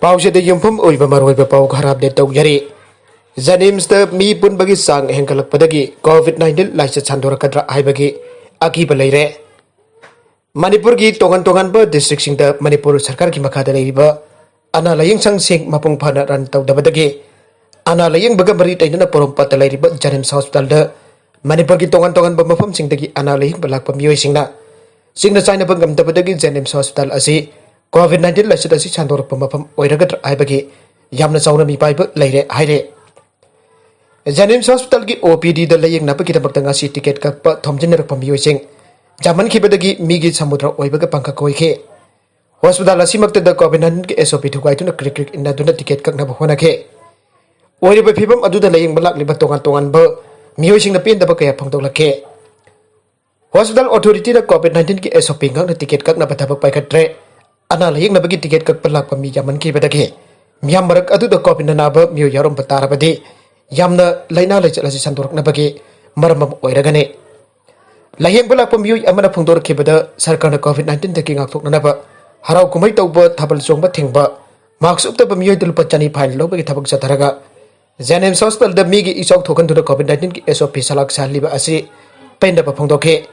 Pause the Yumpum oiba maroiba pau khara update tawjari. Zanimsta mi pun bagi sang hengkalak padagi COVID-19 laisa chandora kadra haibagi akiba leire. Manipurgi tongan ba district singda Manipur sarkar ki makhada leiba ana laying sang sing mapung phana ran tawdabadagi ana laying baga bari tainana porom pat leiriba Janims hospital da Manipur ki tongan ba mafam singdagi ana laying balak pa mioi singna China bangam dabadagi Janims hospital asi COVID-19 laisa asi chandora pa mafam oiragadra haibagi yamna chauna mi paiba leire haire. Janims hospital ki OPD da laying na pagita bagtanga si ticket ka pa thomjinner pa mioi sing Jaman khibadagi migi samudra oibaga pangka koike. Hospital asimakta da COVID-19 ki SOP thukai tuna krik inna duna ticket kakna bahona ke. Oiriba phibam aduda laying balak liba tongan ba mioi sing na pin da ba kaya phangtok lakhe. Hospital authority da COVID-19 ki SOP ngak na ticket kakna bathabak paikatre. Ana laying na bagi ticket kak balak pa mi jaman khibadagi. Miyam marak aduda COVID na ba mioi yarom patarabadi. Yamna laina laichalasi sandorak na bagi maramam oiragane. Layeng balak pemiui amana phungdor khibada sarkarna COVID-19 daki ngakthoknanaba harau kumai tawba thabal chongba thengba marks upta pemiui dulpa chani fine lobagi thabak chatharaga Janims hospital da migi isok thokan duna COVID-19 ki SOP salak saliba asi penda pa phungdokhe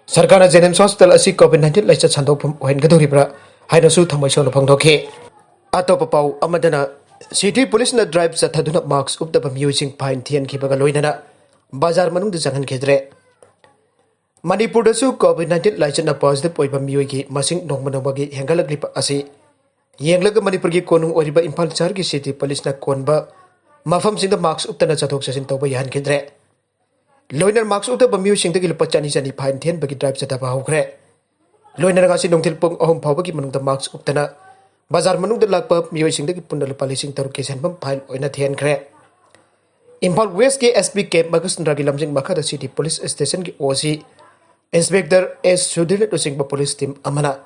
sarkarna Janims hospital asi COVID-19 laisa chandokphum ohen gadoribra haina su thamai solo phungdokhe atopa pau amadana city police na drive chathaduna marks upta pemiui sing fine thian khibaga loinana bazar manung da jangan khedre Manipurdasu COVID-19 laisana positive oiba mioi ki masing nongmanobagi hengalak lipa asi yenglaga Manipur ki konung oriba Imphal shahar ki city police na konba mafam singda marks uptana chathok chasin tawba yahan khidre loinar marks upta mioi singda ki lupa chani fine thian bagi drive chata ba hokre loinar ngasi nongthil pung ahom phawba ki manungda marks uptana bazar manungda lakpa mioi singda ki punna lupa lising taruk ke sanbam fine oina thian khre Imphal West ki SP camp Magasundra ki lamjing makhada city police station ki OC Inspector S. Sudhir Singba Police Team Amana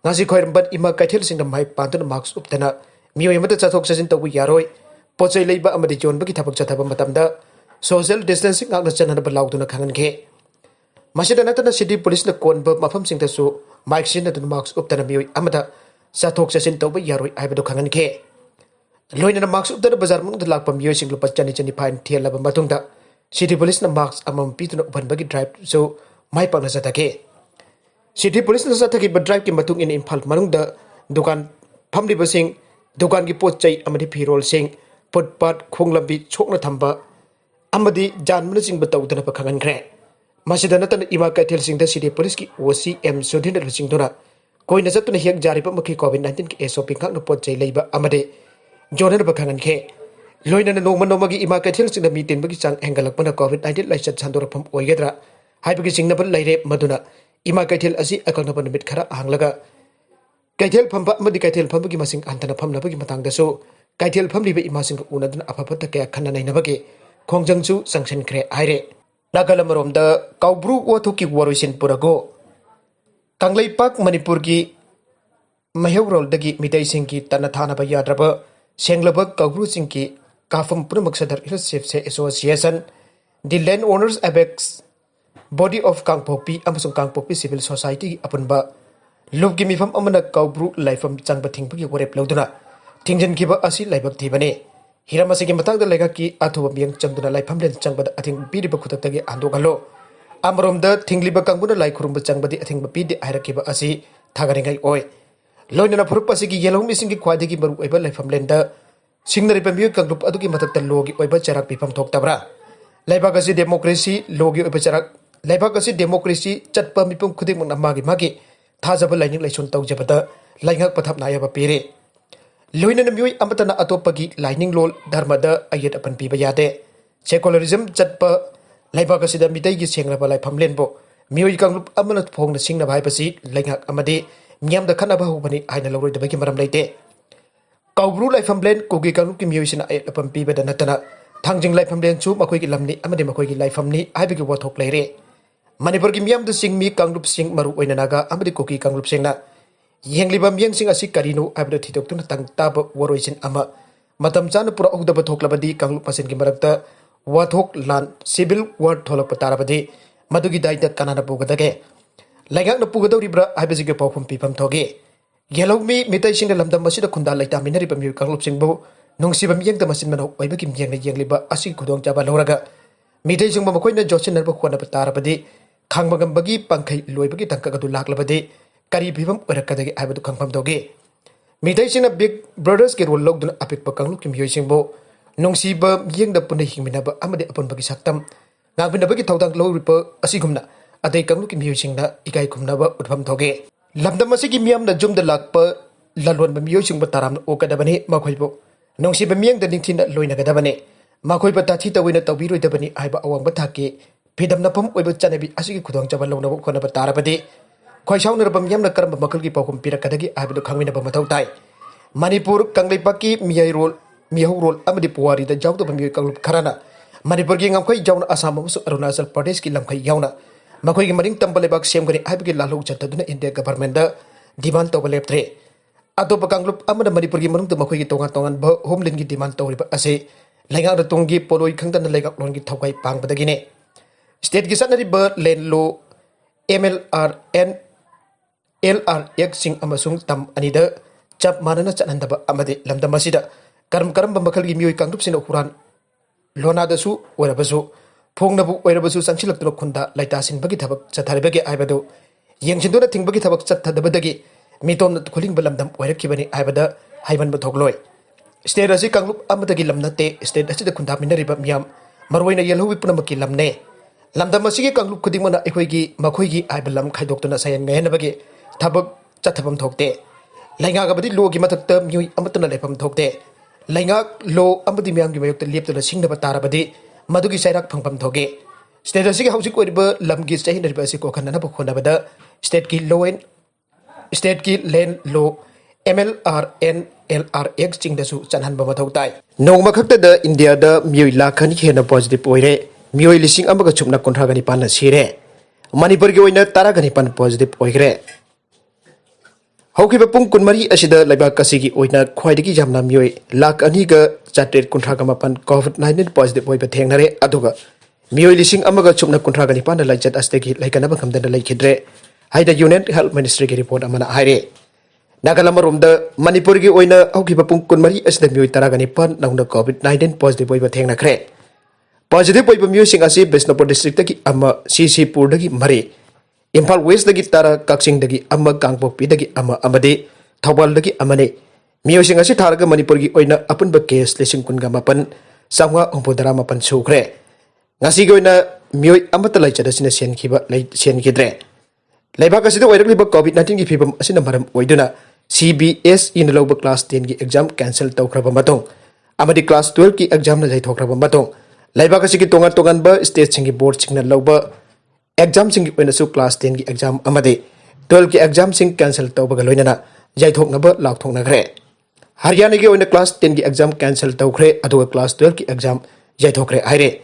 Nasi Khoirbat Ima Kaithil Singda Mai Pantun Marks Uptana Mioi Mata Chathok Chasin Tawi Yaroi Pochai Leiba Amadi John Baki Thabak Chathaba Matamda Social Distancing Agna Chanana Balauduna Kangan Ke Masida Natana City Police na Konba Mafam Singta Su Mike Sinatun Marks Uptana Mioi Amada Chathok Chasin Tawi Yaroi Aibado Kangan Ke Loina Marks Uptana Bazar Mung Lakpa Mioi Singlu Pachani Chani Pine Tialaba Matungda City Police na Marks Amam Pituna Upan Bagi Drive So Mai pang nasatake City Police nasatake ba drive ki matung in Imphal manungda dukan phamliba sing dukan ki pot chai amadi phirol sing potpat khonglambi chokna thamba amadi janmana sing batawdana pakhangan khre masida natana ima kaithel sing da City Police ki OCM Sudhin sing dona koina satuna hek jari pa makhi COVID-19 ki SOP khak no pot chai leiba amade jonan pakhangan khe loina na nongma gi ima kaithel sing da meeting bagi chang hengalak pana COVID-19 laisat chandora pham oigedra Haibagi singnaba leire maduna ima kaithel asi akaknaba numit khara ahanglaga kaithel phamba amadi kaithel phambagi masing antana phamnabagi matangdasu kaithel phamliba ima sing unaduna aphapata kaya khanna nainabagi khongjangchu sanction khre aire nagalamromda Koubru wathuki waroisin purago Tangleipak Manipur ki maheurol dagi midai singki tana thana ba yadraba senglaba Koubru singki kafam punamak sadar Chief Association the Land Owners Apex Body of Kangpopi amasung Kangpopi Civil Society apunba lubgi mifam amana Koubru laifam changba thingpagi warep lauduna thingjan kiba asi laibak thibane hiramasigi matangda lega ki athuba miang changduna laifam len changbada athing piriba khutatagi andogalo amromda thingliba kangbuna laikhurumba changbadi athingba pidi airakiba asi thagaringai oi loinana phurup asigi yelong misingi khwaidagi maru oiba laifam lenda singnari pamiyo kanglup adugi matakta logi oiba charak pifam thoktabra laibak asi democracy logi oiba charak Leiba kasi democracy chatpa mipum khuding mang magi magi thajaba laining laison tawjabada laingak pathap naya ba pire loina na mioi amatana atopagi laining lol dharmada ayat apan piba yade secularism chatpa leiba kasi da mitai gi sengra ba laifam lenbo mioi kanglup amana phong na singna bhai pasi laingak amade myam da khana ba hu bani aina loroi da bagi maram leite Koubru laifam len kogi kanglup ki mioi sina ayat apan piba da natana thangjing laifam len chu makoi gi lamni amade makoi gi laifam ni aibigi wathok leire Manipur ki miyam da sing mi kanglup sing maru oina naga amadi koki kanglup sing na yengliba miyang sing asi karino abda thitok tuna tang taba waroisin ama matam chana pura ogdaba thoklabadi kanglup pasin ki marakta wathok lan civil war tholak patarabadi madugi daida kanana pugadage laigak na pugadoribra haibasige pawphum pifam thoge Yellow me, Mitai Lamda Masida Kunda like Daminari Bamu Kalop Singbo, Nungsibam Yang the Masimano, Oibakim Yang Yangliba, Asi Kudong Jaba Loraga, Mitai Makoina Johnson and Bokwana Patarabadi, Kangmagam Bagi, Pankai, Loibaki Tankatu Laklabadi, Karibim, or a Kadagi Abadu Kampam Doge. Mitai a big brothers get will look on Apik Pakang looking Yosimbo, Nungsiba Yang the Punahiminaba Amade upon Bagisaktam, Nabinabaki Taudak Low Ripper, Asigumna, a day come looking Yosinga, Ikai Kumnaba, Utpam Toge. Lamdamasiki miam the jum the lakpa, Lalwan Bamusing Bataram Okadabani, Makoibo, Nongsi Bamiang the Nintin Loina Gadabane, Makoiba Tatita winner Tabiru Dabani, Iba Awang Bataki, Pidam Napum, Webut Janabi, Asiki Kudong Jabalona, Konabatarabadi, Koishaun Bamiam the Karamba Makulki Pokum Pirakadagi, I will come in about Matautai. Manipur, Kanglipaki, Miai roll, Miho roll, Amadipuari, the Jout of Mioi Karana, Manipurging of Koi Jaun Asamos, Arunasal Pardeski Lamkai Yaona. Makoy maring tambalebak siyam gani aibagi lalu jataduna India government da demand tawaleptre. Ato pakanglup amada Manipurgi marung makoy tongan ba homeland gi demand tawriba ase lengang da tonggi poloi khangtan legak longi thawkai pang badagine. State gi sanari ba len lo MLRN LRX sing amasung tam anida chap manana chanandaba amade lamdamasida karam bamakal gi mioi kanglup sino kuran lona dasu warabasu Pongnabu Werabasu Sanchilak Kunda, Laitasin Bagitabak, Sataribagi Ibado, Yangsinduna Tingbagi Tabak Satabadagi, Miton Kuling Balamdam, Werakibani Ibada, Ivan Batogloi. State as a Kangup Amatagi Lamnate, State as the Kundaminari Bamiam, Marwina Yellow Punamaki Lamne, Lamdamasiki Kangup Kudimana Equigi, Makoigi, Ibalam Kaidokuna Sayan Ganabagi, Tabak Chatabam Tokte, Langagabadi Low Gimatata, Mioi Amatana Lepam Tokte, Langak Low Amadimiam Gimayok the Lip to the Singh Batarabadi. Madugi Sairak Pangpam Toge. State as a housing with Lamgi Sahin Basico Kanabada, State Ki Lowen, State Ki Len Low, MLRN LRX Chingdasu, Sanhan Bamatotai. No Makata the India the Mioi Lakh henna positive oire, Mioi Lising Amagachumna Contragani Pana Sire, Manipurgi Taragani positive oire. Hokipung Kunmari Ashida Leiba Kasigi oina Quaidiki Jamna Mioi Lakh Aniga Chatet Contragamapan COVID-19 positive oiba Thengnakhre Aduga Mioi Lising Amaga Chumna Contragani Pana like Chat Asteki like anabakam the Lake Hidre Haida Union Health Ministry report Amana Hire Nagalamarum the Manipurgi oina Hokipung Kunmari as the Mioi Taragani Pan now the COVID-19 positive oiba Thengnakhre Positive oiba musing as if Besnopo district Ama CC Purdagi Mari Impal West the Gitara Kaksing the Amma Gangpok Pidagi Ama Amade, Tawal the Amane, Musing as a Targa Manipurgi oina upon the case, Lissing Kungamapan, Samwa Umpodaramapan Sukre. Nasigoina Mioi Amatalacha the Sinasian Kiba like Sian Kidre. Lebakas the Wairakli COVID-19 people Sinamaram Waiduna, CBS in the lower class 10 exam cancelled Tokrabamatong. Amadi class 12 ki exam na Tokrabamatong. Lebakasiki Tonga Tonganba State Singi Board Signal Loba. Exam sing when the class 10 ki exam amade 12 ki exam sing cancel tawbaga loinana jaithok naba lakthok nagre Haryana ki oina class 10 ki exam cancel tawkhre aduga class 12 ki exam jaithokre haire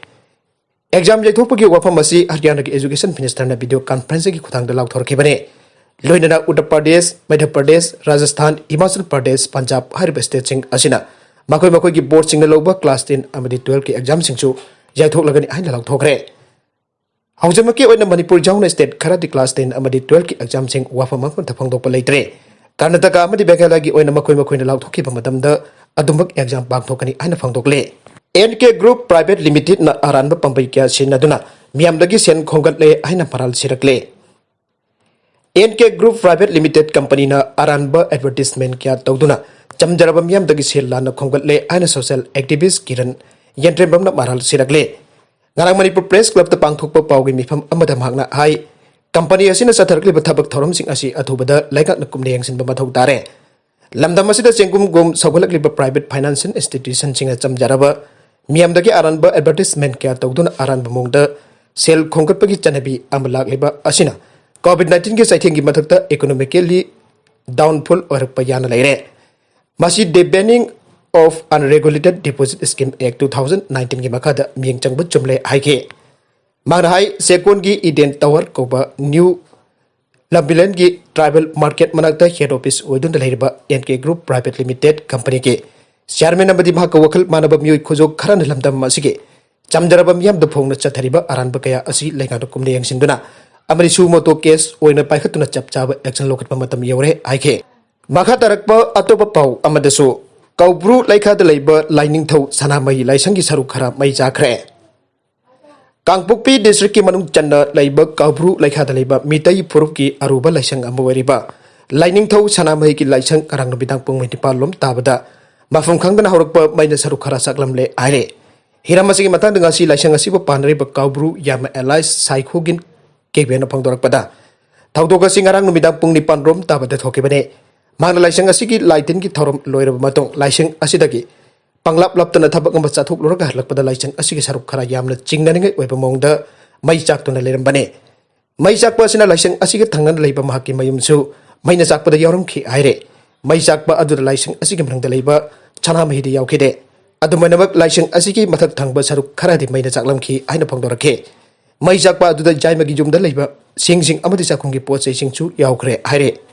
exam jaithokpagi wafam asi Haryana ki education minister na video conference ki khutang da lakthor khibane loinana Uttar Pradesh Madhya Pradesh Rajasthan Himachal Pradesh Punjab harba state sing asina makoi ki board sing na loba class 10 amadi 12 ki exam sing chu jaithok lagani haina lakthokre Haujamaki oina Manipur Jauna State khara di class 10 amadi 12 ki exam sing wafamang thapangdokpa leitre Karnataka amadi Begalagi oina makoi na lauthokiba matamda adumbak exam pangthokani aina phangdokle NK Group Private Limited na aranba pambai kya sinaduna miamdagi sen khongatle aina paral sirakle NK Group Private Limited company na aranba advertisement kya tawduna chamjaraba miamdagi sel lana khongatle aina social activist Kiran Yentrembam na maral sirakle Ngarang Manipur Press Club the Pangthokpa Paugi Mifam Amadam Hagna Hai Company Asina Satarkli Batabak Thorum Sing Asi Atubada Laikak Nakumdeng Sin Bamathok Tare Lamdamasida Sengum Gum Sabalakli Private Financial Institution Sing Cham Jaraba Miamdagi Aranba Advertisement Kya Tawdun Aran Bamungda Sel Kongkapagi Chanabi Amalak Liba Asina COVID-19 ki Saitingi Mathakta economically downfall or Payana Laire Masi de banning of Unregulated Deposit Scheme Act 2019 ki makada miyang changbut chumle haike manhai sekon gi Eden Tower koba new Lambilan gi tribal market manakta head office odun lehriba NK Group Private Limited company ke chairman amadi bhaka wakal manaba mioi khojok kharan lamdam masige chamjaraba miyam da phongna chathariba aranba kaya asi leingana kumne yangsinduna amari sumoto case oina paikhatuna chapchaba action lokatpa matam yore haike Maka tarakpa atopa pau amadasu Koubru Leikhada Leiba Lainingthou Sanamahi Laisanggi Saruk khara Mei Tharakhre. Kangpukpi district ki manung chanda Leiba Koubru Leikhada Leiba mitai phurup ki aruba laisang amawariba Lainingthou Sanamahi ki laisang karang nubidang pung mitipalom tabada mafum khangdana horokpa maina Saruk khara saklamle aire. Hiramasi ki matang dengan si laisang asiba panariba Koubru yama allies saikogin kebena pangdorakpada. Taudoka singarang nubidang pung nipanrom tabada thokibane. Mana laisang asigi laitin ki thorom loiraba matong laisang asidagi panglap laptana thabak ngam chathuk luraga halakpada laisang asigi saruk khara yamna chingnaningai oiba mongda mai chaktuna lerambane mai chakpa sina laisang asigi thangnan leiba mahaki mayumsu maina chakpada yarum khi aire mai chakpa adu laisang asigi mrangda leiba Sanamahi de yaukide adumanabak laisang asigi mathak thangba saruk khara di maina chaklam khi aina phangdorake mai chakpa adu da jaimagi jumda leiba sing amadi chakhungi pochai singchu yaukre aire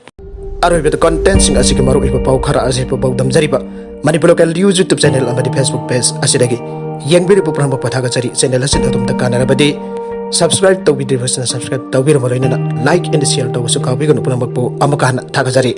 Aroiba the content sing asiki maru ipa pau khara asipa pau damjariba Manipur local news YouTube channel amadi Facebook page asidagi yengbiri pupramba pathaga chari channel asid adum ta kanarabadi subscribe tawbidri version subscribe tawbir maroina like and share tawsu kawbi ganu punamakpu amakana thagajari